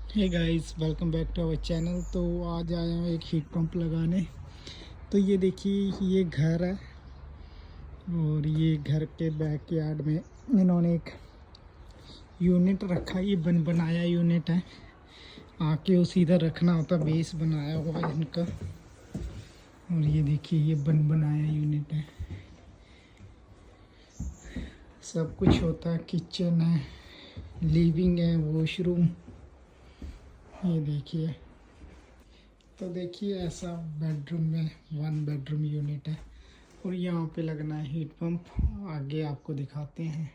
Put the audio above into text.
Hey guys, welcome back to our channel. तो आज आया हूँ एक हीट पंप लगाने। तो ये देखिए, ये घर है और ये घर के बैक यार्ड में इन्होंने एक यूनिट रखा। ये बनाया यूनिट है, आके उसी इधर रखना होता, बेस बनाया हुआ है इनका। और ये देखिए, ये बनाया यूनिट है, सब कुछ होता है। किचन है, लिविंग है, वॉशरूम। ये देखिए, तो देखिए ऐसा बेडरूम में 1 बेडरूम यूनिट है और यहाँ पे लगना है हीट पंप। आगे आपको दिखाते हैं।